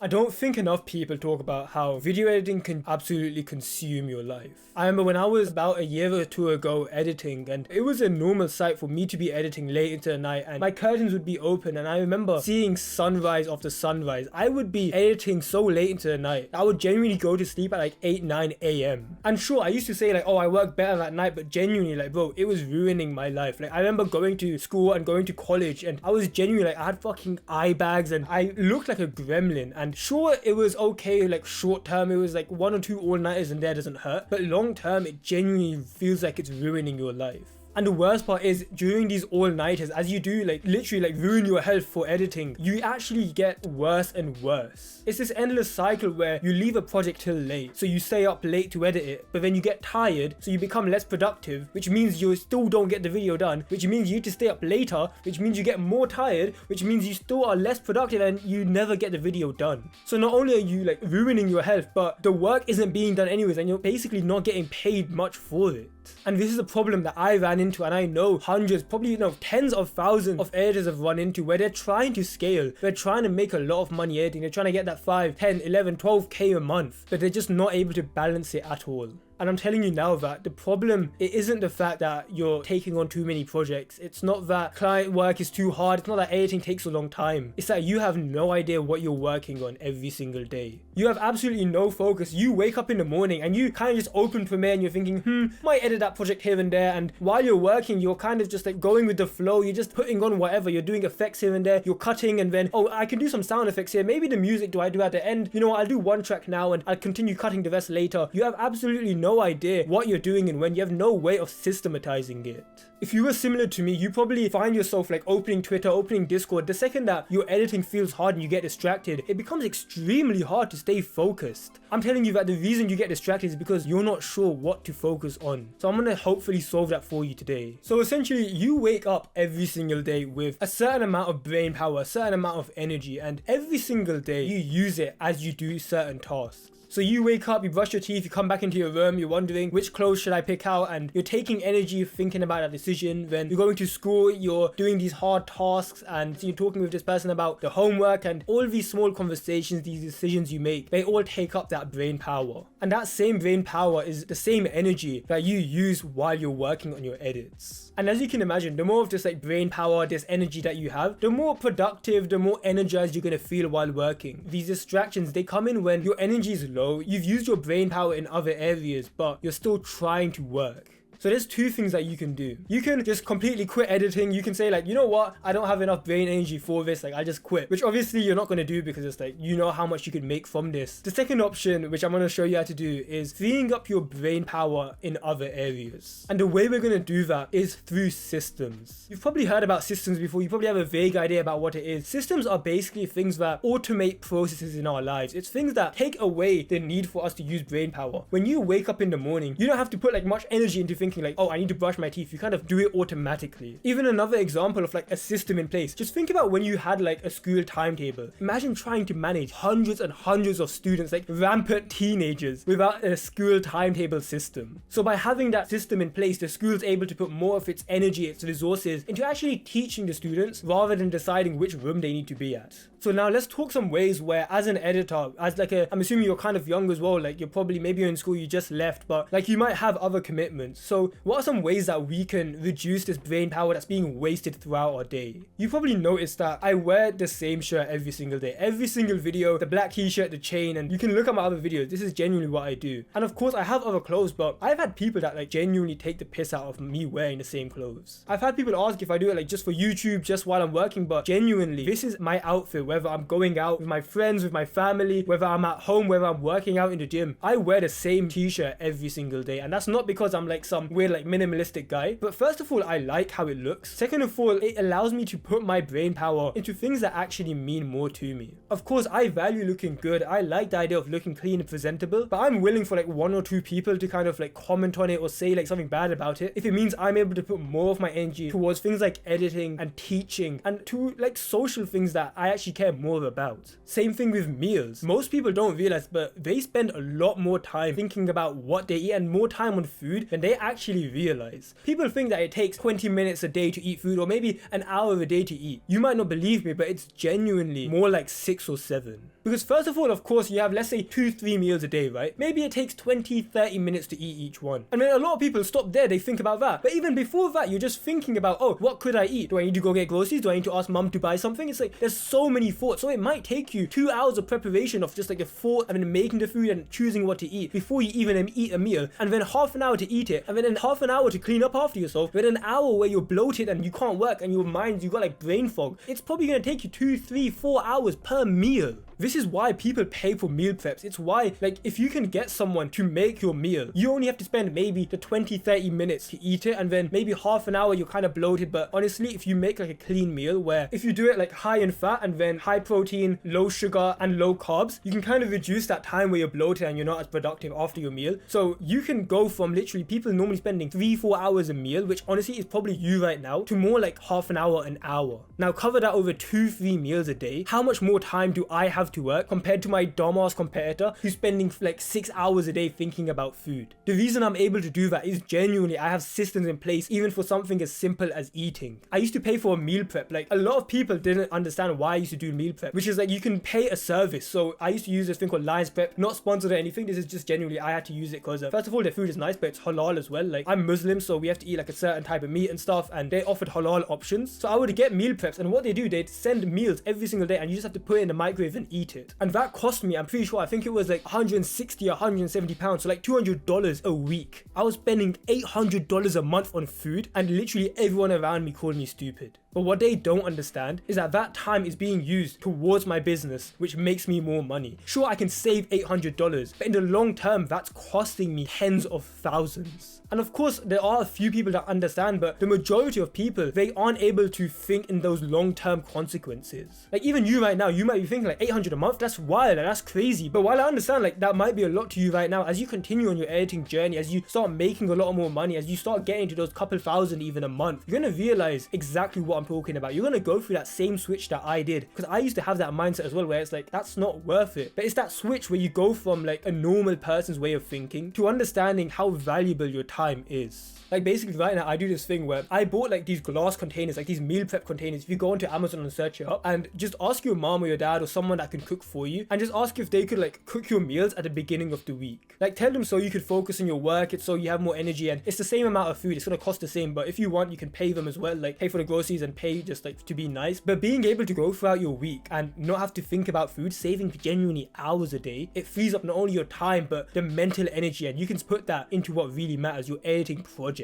I don't think enough people talk about how video editing can absolutely consume your life. I remember when I was about a year or two ago editing, and it was a normal sight for me to be editing late into the night and my curtains would be open, and I remember seeing sunrise after sunrise. I would be editing so late into the night. I would genuinely go to sleep at like 8, 9 a.m. And sure, I used to say like, oh, I work better at night, but genuinely like, bro, it was ruining my life. Like I remember going to school and going to college, and I was genuinely like, I had fucking eye bags and I looked like a gremlin. And sure, it was okay, like short term, it was like 1 or 2 all-nighters and there doesn't hurt, but long term it genuinely feels like it's ruining your life. And the worst part is, during these all-nighters, as you do like literally like ruin your health for editing, you actually get worse and worse. It's this endless cycle where you leave a project till late, so you stay up late to edit it, but then you get tired, so you become less productive, which means you still don't get the video done, which means you need to stay up later, which means you get more tired, which means you still are less productive and you never get the video done. So not only are you like ruining your health, but the work isn't being done anyways, and you're basically not getting paid much for it. And this is a problem that I ran into, and I know hundreds, probably tens of thousands of editors have run into, where they're trying to scale, they're trying to make a lot of money editing, they're trying to get that 5, 10, 11, 12k a month, but they're just not able to balance it at all. And I'm telling you now that the problem, it isn't the fact that you're taking on too many projects. It's not that client work is too hard. It's not that editing takes a long time. It's that you have no idea what you're working on every single day. You have absolutely no focus. You wake up in the morning and you kind of just open Premiere and you're thinking, might edit that project here and there. And while you're working, you're kind of just like going with the flow. You're just putting on whatever. You're doing effects here and there. You're cutting, and then, oh, I can do some sound effects here. Maybe the music do I do at the end? You know what? I'll do one track now and I'll continue cutting the rest later. You have absolutely no idea what you're doing, and when you have no way of systematizing it. If you were similar to me, you probably find yourself like opening Twitter, opening Discord. The second that your editing feels hard and you get distracted, it becomes extremely hard to stay focused. I'm telling you that the reason you get distracted is because you're not sure what to focus on. So I'm gonna hopefully solve that for you today. So essentially, you wake up every single day with a certain amount of brain power, a certain amount of energy, and every single day you use it as you do certain tasks. So you wake up, you brush your teeth, you come back into your room, you're wondering which clothes should I pick out, and you're taking energy thinking about that decision. Then you're going to school, you're doing these hard tasks, and you're talking with this person about the homework, and all these small conversations, these decisions you make, they all take up that brain power. And that same brain power is the same energy that you use while you're working on your edits. And as you can imagine, the more of this like brain power, this energy that you have, the more productive, the more energized you're gonna feel while working. These distractions, they come in when your energy is low, you've used your brain power in other areas, but you're still trying to work. So there's 2 things that you can do. You can just completely quit editing. You can say like, you know what? I don't have enough brain energy for this. Like I just quit, which obviously you're not going to do because it's like, you know how much you can make from this. The second option, which I'm going to show you how to do, is freeing up your brain power in other areas. And the way we're going to do that is through systems. You've probably heard about systems before. You probably have a vague idea about what it is. Systems are basically things that automate processes in our lives. It's things that take away the need for us to use brain power. When you wake up in the morning, you don't have to put like much energy into thinking like, oh, I need to brush my teeth. You kind of do it automatically. Even another example of like a system in place, just think about when you had like a school timetable. Imagine trying to manage hundreds and hundreds of students, like rampant teenagers, without a school timetable system. So by having that system in place, the school's able to put more of its energy, its resources into actually teaching the students rather than deciding which room they need to be at. So now let's talk some ways where, as an editor, as like I'm assuming you're kind of young as well, like you're probably, maybe you're in school, you just left, but like you might have other commitments. So what are some ways that we can reduce this brain power that's being wasted throughout our day? You probably noticed that I wear the same shirt every single day. Every single video, the black t-shirt, the chain, and you can look at my other videos. This is genuinely what I do. And of course I have other clothes, but I've had people that like genuinely take the piss out of me wearing the same clothes. I've had people ask if I do it like just for YouTube, just while I'm working, but genuinely, this is my outfit, whether I'm going out with my friends, with my family, whether I'm at home, whether I'm working out in the gym. I wear the same t-shirt every single day, and that's not because I'm like some weird like minimalistic guy, but first of all, I like how it looks. Second of all, it allows me to put my brain power into things that actually mean more to me. Of course, I value looking good. I like the idea of looking clean and presentable, but I'm willing for like 1 or 2 people to kind of like comment on it or say like something bad about it if it means I'm able to put more of my energy towards things like editing and teaching and to like social things that I actually care more about. Same thing with meals. Most people don't realize, but they spend a lot more time thinking about what they eat and more time on food than they actually actually realize. People think that it takes 20 minutes a day to eat food, or maybe an hour a day to eat. You might not believe me, but it's genuinely more like 6 or 7. Because first of all, of course, you have, let's say, 2-3 meals a day, right? Maybe it takes 20-30 minutes to eat each one. And then a lot of people stop there, they think about that. But even before that, you're just thinking about, oh, what could I eat? Do I need to go get groceries? Do I need to ask mum to buy something? It's like, there's so many thoughts. So it might take you 2 hours of preparation of just like the thought and then making the food and choosing what to eat before you even eat a meal. And then half an hour to eat it. And then half an hour to clean up after yourself. Then an hour where you're bloated and you can't work and your mind, you got like brain fog. It's probably going to take you 2, 3, 4 hours per meal. This is why people pay for meal preps. It's why, like, if you can get someone to make your meal, you only have to spend maybe the 20-30 minutes to eat it, and then maybe half an hour you're kind of bloated. But honestly, if you make like a clean meal where if you do it like high in fat and then high protein, low sugar and low carbs, you can kind of reduce that time where you're bloated and you're not as productive after your meal. So you can go from literally people normally spending 3-4 hours a meal, which honestly is probably you right now, to more like half an hour, an hour. Now cover that over 2-3 meals a day. How much more time do I have to work compared to my dumbass competitor who's spending like 6 hours a day thinking about food? The reason I'm able to do that is genuinely I have systems in place even for something as simple as eating. I used to pay for a meal prep. Like, a lot of people didn't understand why I used to do meal prep, which is like you can pay a service. So I used to use this thing called Lions Prep, not sponsored or anything. This is just genuinely I had to use it because first of all, their food is nice, but it's halal as well. Like, I'm Muslim, so we have to eat like a certain type of meat and stuff, and they offered halal options. So I would get meal preps, and what they do, they'd send meals every single day and you just have to put it in the microwave and eat it. And that cost me, I'm pretty sure, I think it was like 160 or 170 pounds, so like $200 a week. I was spending $800 a month on food, and literally everyone around me called me stupid. But what they don't understand is that that time is being used towards my business, which makes me more money. Sure, I can save $800, but in the long term, that's costing me tens of thousands. And of course, there are a few people that understand, but the majority of people, they aren't able to think in those long-term consequences. Like, even you right now, you might be thinking like 800 a month, that's wild, that's crazy. But while I understand like that might be a lot to you right now, as you continue on your editing journey, as you start making a lot more money, as you start getting to those couple thousand even a month, you're gonna realize exactly what I'm talking about. You're gonna go through that same switch that I did, because I used to have that mindset as well, where it's like, that's not worth it. But it's that switch where you go from like a normal person's way of thinking to understanding how valuable your time is. Like, basically right now I do this thing where I bought like these glass containers, like these meal prep containers. If you go onto Amazon and search it up, and just ask your mom or your dad or someone that can cook for you, and just ask if they could like cook your meals at the beginning of the week. Like, tell them so you could focus on your work, it's so you have more energy, and it's the same amount of food, it's gonna cost the same, but if you want you can pay them as well, like pay for the groceries and pay just like to be nice. But being able to go throughout your week and not have to think about food, saving genuinely hours a day, it frees up not only your time but the mental energy, and you can put that into what really matters, your editing projects.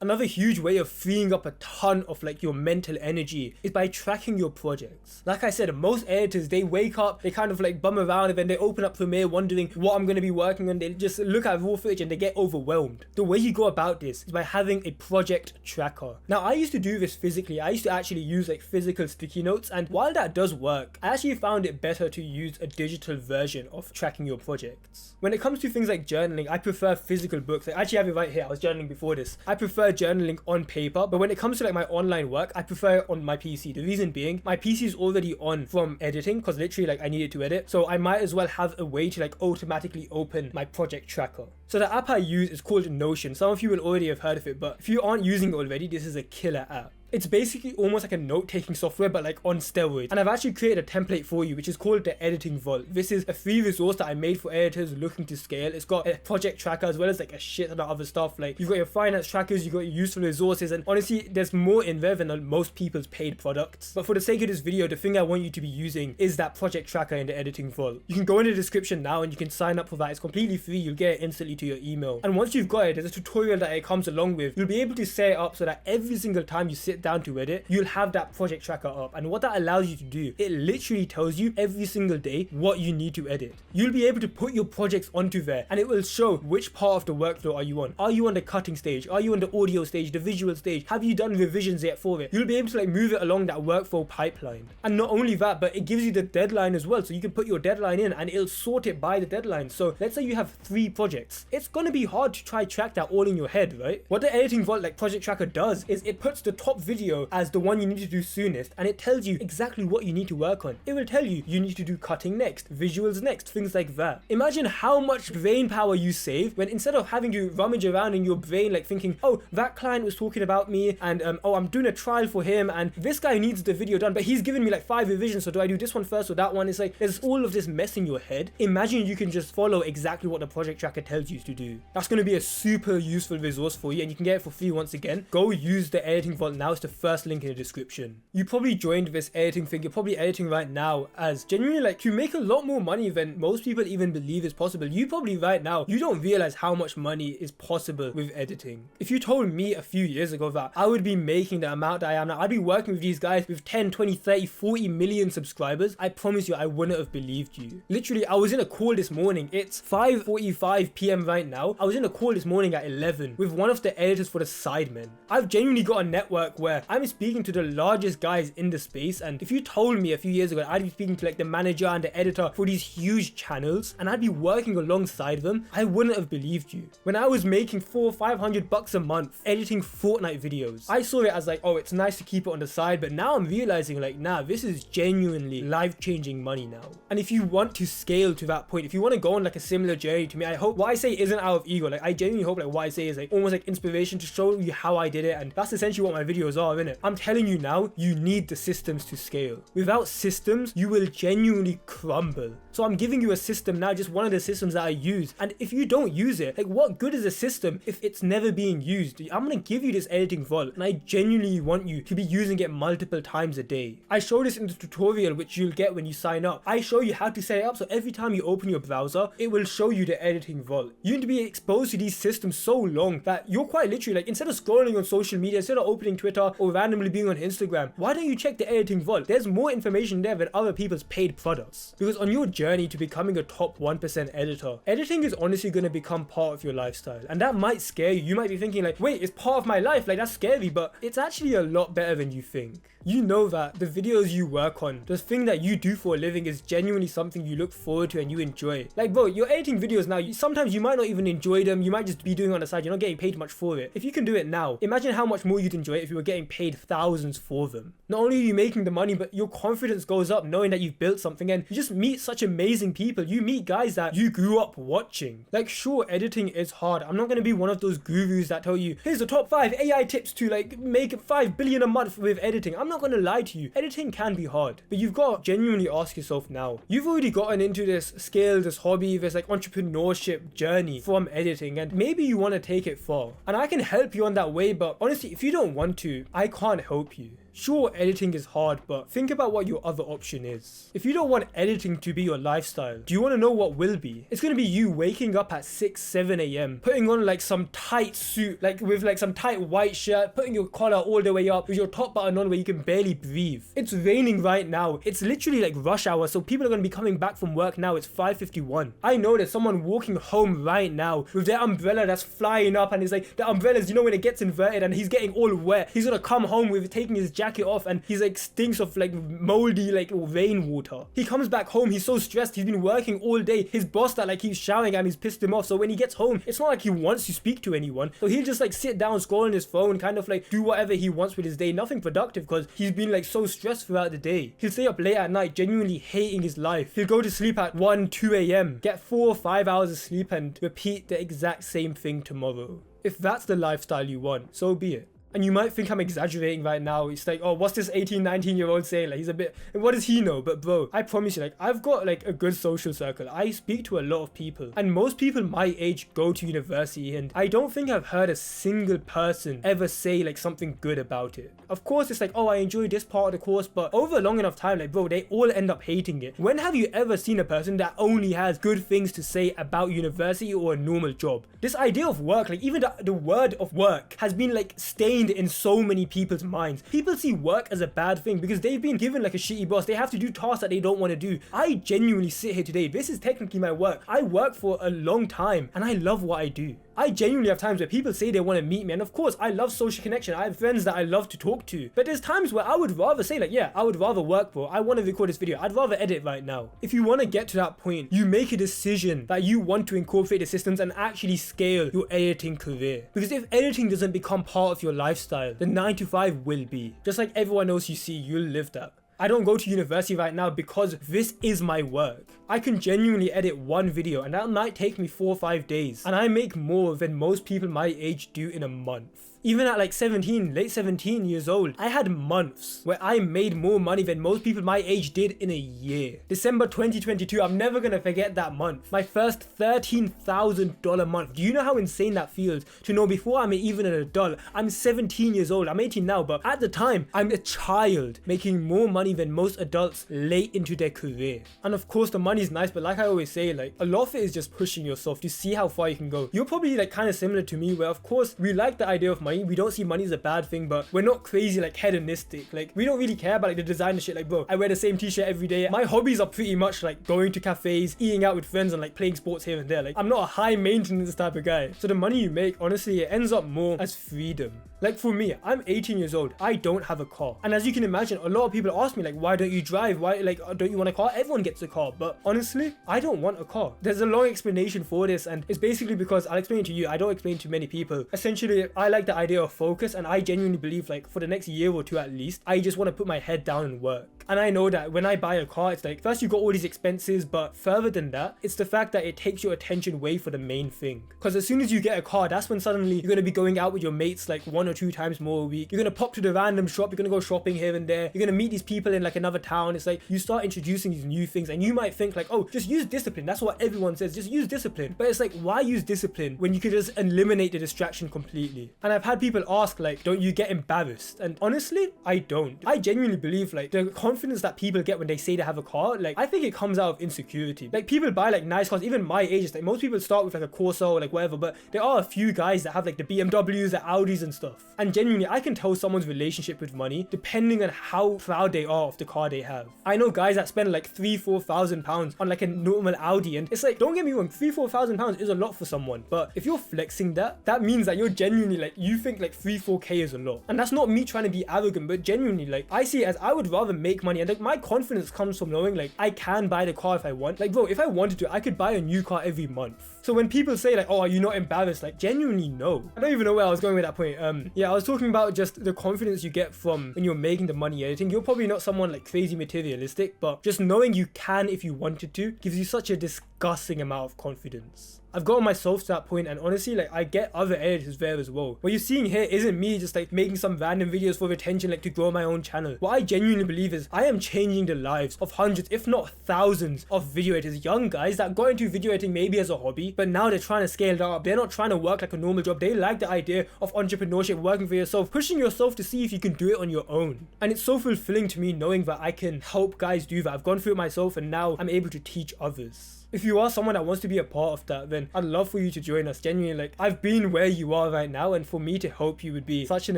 Another huge way of freeing up a ton of like your mental energy is by tracking your projects. Like I said, most editors, they wake up, they kind of like bum around, and then they open up Premiere wondering what I'm going to be working on. They just look at raw footage and they get overwhelmed. The way you go about this is by having a project tracker. Now, I used to do this physically. I used to actually use like physical sticky notes, and while that does work, I actually found it better to use a digital version of tracking your projects. When it comes to things like journaling, I prefer physical books. I actually have it right here. I was journaling before this. I prefer journaling on paper, but when it comes to like my online work, I prefer it on my PC. The reason being, my PC is already on from editing, because literally like I needed to edit, so I might as well have a way to like automatically open my project tracker. So the app I use is called Notion. Some of you will already have heard of it, but if you aren't using it already, this is a killer app. It's basically almost like a note-taking software, but like on steroids. And I've actually created a template for you, which is called the Editing Vault. This is a free resource that I made for editors looking to scale. It's got a project tracker as well as like a shit ton of other stuff. Like, you've got your finance trackers, you've got your useful resources, and honestly, there's more in there than most people's paid products. But for the sake of this video, the thing I want you to be using is that project tracker in the Editing Vault. You can go in the description now and you can sign up for that. It's completely free. You'll get it instantly to your email. And once you've got it, there's a tutorial that it comes along with. You'll be able to set it up so that every single time you sit down to edit, you'll have that project tracker up. And what that allows you to do, it literally tells you every single day what you need to edit. You'll be able to put your projects onto there, and it will show which part of the workflow are you on. Are you on the cutting stage? Are you on the audio stage, the visual stage? Have you done revisions yet for it? You'll be able to like move it along that workflow pipeline. And not only that, but it gives you the deadline as well, so you can put your deadline in and it'll sort it by the deadline. So let's say you have 3 projects, it's gonna be hard to try track that all in your head, right? What the Editing Vault like project tracker does is it puts the top video as the one you need to do soonest, and it tells you exactly what you need to work on. It will tell you need to do cutting next, visuals next, things like that. Imagine how much brain power you save when instead of having to rummage around in your brain like thinking, oh, that client was talking about me, and oh, I'm doing a trial for him, and this guy needs the video done, but he's given me like 5 revisions, so do I do this one first or that one? It's like there's all of this mess in your head. Imagine you can just follow exactly what the project tracker tells you to do. That's going to be a super useful resource for you, and you can get it for free once again. Go use the editing vault now. It's the first link in the description. You probably joined this editing thing, you're probably editing right now as genuinely like to make a lot more money than most people even believe is possible. You probably right now, you don't realize how much money is possible with editing. If you told me a few years ago that I would be making the amount that I am now, I'd be working with these guys with 10, 20, 30, 40 million subscribers, I promise you I wouldn't have believed you. Literally, I was in a call this morning. It's 5:45 p.m. right now. I was in a call this morning at 11 with one of the editors for the Sidemen. I've genuinely got a network where I'm speaking to the largest guys in the space, and if you told me a few years ago I'd be speaking to like the manager and the editor for these huge channels and I'd be working alongside them, I wouldn't have believed you. When I was making $400-500 a month editing Fortnite videos, I saw it as like, oh, it's nice to keep it on the side, but now I'm realizing like, nah, this is genuinely life-changing money now. And if you want to scale to that point, if you want to go on like a similar journey to me, I hope what I say isn't out of ego. Like I genuinely hope like what I say is like almost like inspiration to show you how I did it, and that's essentially what my videos are, innit? I'm telling you now, you need the systems to scale. Without systems, you will genuinely crumble. So I'm giving you a system now, just one of the systems that I use, and if you don't use it, like what good is a system if it's never being used? I'm gonna give you this editing vault, and I genuinely want you to be using it multiple times a day. I show this in the tutorial which you'll get when you sign up. I show you how to set it up so every time you open your browser, it will show you the editing vault. You need to be exposed to these systems so long that you're quite literally like, instead of scrolling on social media, instead of opening Twitter or randomly being on Instagram, why don't you check the editing vault? There's more information there than other people's paid products. Because on your journey to becoming a top 1% editor, editing is honestly going to become part of your lifestyle, and that might scare you. You might be thinking like, wait, it's part of my life, like that's scary, but it's actually a lot better than you think. You know that the videos you work on, the thing that you do for a living, is genuinely something you look forward to and you enjoy. Like bro, you're editing videos now, sometimes you might not even enjoy them, you might just be doing it on the side, you're not getting paid much for it. If you can do it now, imagine how much more you'd enjoy it if you were getting paid thousands for them. Not only are you making the money, but your confidence goes up knowing that you've built something, and you just meet such amazing people. You meet guys that you grew up watching. Like sure, editing is hard. I'm not going to be one of those gurus that tell you, here's the top 5 AI tips to like make 5 billion a month with editing. I'm not going to lie to you. Editing can be hard, but you've got to genuinely ask yourself now. You've already gotten into this skill, this hobby, this like entrepreneurship journey from editing, and maybe you want to take it far. And I can help you on that way, but honestly, if you don't want to, I can't help you. Sure, editing is hard, but think about what your other option is. If you don't want editing to be your lifestyle, do you want to know what will be? It's going to be you waking up at 6-7 a.m, putting on like some tight suit, like with like some tight white shirt, putting your collar all the way up with your top button on where you can barely breathe. It's raining right now. It's literally like rush hour, so people are going to be coming back from work now. It's 5:51. I know there's someone walking home right now with their umbrella that's flying up, and it's like the umbrellas, you know, when it gets inverted and he's getting all wet, he's going to come home with taking his jacket off and he's like stinks of like moldy like rainwater. He comes back home, he's so stressed, he's been working all day, his boss that like keeps shouting at him, he's pissed him off, so when he gets home, it's not like he wants to speak to anyone, so he'll just like sit down, scroll on his phone, kind of like do whatever he wants with his day, nothing productive because he's been like so stressed throughout the day. He'll stay up late at night genuinely hating his life. He'll go to sleep at 1-2 a.m, get 4 or 5 hours of sleep and repeat the exact same thing tomorrow. If that's the lifestyle you want, so be it. And you might think I'm exaggerating right now. It's like, oh, what's this 18-19-year-old saying? Like, he's a bit, what does he know? But bro, I promise you, like, I've got like a good social circle. I speak to a lot of people, and most people my age go to university, and I don't think I've heard a single person ever say like something good about it. Of course, it's like, oh, I enjoy this part of the course, but over a long enough time, like, bro, they all end up hating it. When have you ever seen a person that only has good things to say about university or a normal job? This idea of work, like even the word of work has been like stained in so many people's minds. People see work as a bad thing because they've been given like a shitty boss. They have to do tasks that they don't want to do. I genuinely sit here today. This is technically my work. I work for a long time and I love what I do. I genuinely have times where people say they want to meet me, and of course I love social connection. I have friends that I love to talk to, but there's times where I would rather say like, yeah, I would rather work, bro. I want to record this video. I'd rather edit right now. If you want to get to that point, you make a decision that you want to incorporate the systems and actually scale your editing career. Because if editing doesn't become part of your lifestyle, the 9 to 5 will be. Just like everyone else you see, you'll live that. I don't go to university right now because this is my work. I can genuinely edit one video and that might take me 4 or 5 days, and I make more than most people my age do in a month. Even at like 17, late 17 years old, I had months where I made more money than most people my age did in a year. December 2022, I'm never gonna forget that month. My first $13,000 month. Do you know how insane that feels? To know before I'm even an adult, I'm 17 years old, I'm 18 now, but at the time, I'm a child making more money than most adults late into their career. And of course, the money's nice, but like I always say, like a lot of it is just pushing yourself to see how far you can go. You're probably like kind of similar to me, where of course, we like the idea of money. We don't see money as a bad thing, but we're not crazy like hedonistic. Like we don't really care about like the designer shit. Like bro, I wear the same t-shirt every day. My hobbies are pretty much like going to cafes, eating out with friends, and like playing sports here and there. Like I'm not a high maintenance type of guy. So the money you make, honestly, it ends up more as freedom. Like for me, I'm 18 years old. I don't have a car. And as you can imagine, a lot of people ask me like, why don't you drive? Why like don't you want a car? Everyone gets a car. But honestly, I don't want a car. There's a long explanation for this, and it's basically because I'll explain it to you. I don't explain to many people. Essentially, I like the idea of focus, and I genuinely believe like for the next year or two at least, I just want to put my head down and work. And I know that when I buy a car, it's like first you got all these expenses, but further than that, it's the fact that it takes your attention away for the main thing. Because as soon as you get a car, that's when suddenly you're going to be going out with your mates like 1 or 2 times more a week. You're going to pop to the random shop, you're going to go shopping here and there, you're going to meet these people in like another town. It's like you start introducing these new things, and you might think like, oh, just use discipline. That's what everyone says, just use discipline. But it's like, why use discipline when you could just eliminate the distraction completely? And I've had people ask like, don't you get embarrassed? And honestly, I don't. I genuinely believe like the confidence that people get when they say they have a car, like I think it comes out of insecurity. Like people buy like nice cars, even my age, like most people start with like a Corsa or like whatever, but there are a few guys that have like the BMWs, the Audis and stuff. And genuinely, I can tell someone's relationship with money depending on how proud they are of the car they have. I know guys that spend like 3,000-4,000 pounds on like a normal Audi, and it's like, don't get me wrong, 3,000-4,000 pounds is a lot for someone, but if you're flexing that means that you're genuinely like, you think like 3-4k is a lot. And that's not me trying to be arrogant, but genuinely like I see it as I would rather make money, and like my confidence comes from knowing like I can buy the car if I want. Like bro, if I wanted to, I could buy a new car every month. So when people say like, oh, are you not embarrassed? Like genuinely no. I don't even know where I was going with that point. Yeah, I was talking about just the confidence you get from when you're making the money editing. You're probably not someone like crazy materialistic, but just knowing you can if you wanted to gives you such a disgusting amount of confidence. I've gotten myself to that point, and honestly, like I get other editors there as well. What you're seeing here isn't me just like making some random videos for attention, like to grow my own channel. What I genuinely believe is I am changing the lives of hundreds, if not thousands, of video editors, young guys that got into video editing maybe as a hobby, but now they're trying to scale it up. They're not trying to work like a normal job. They like the idea of entrepreneurship, working for yourself, pushing yourself to see if you can do it on your own. And it's so fulfilling to me knowing that I can help guys do that. I've gone through it myself, and now I'm able to teach others. If you are someone that wants to be a part of that, then I'd love for you to join us. Genuinely, like I've been where you are right now, and for me to help you would be such an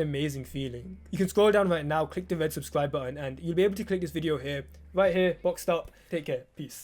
amazing feeling. You can scroll down right now, click the red subscribe button, and you'll be able to click this video here, right here, boxed up. Take care. Peace.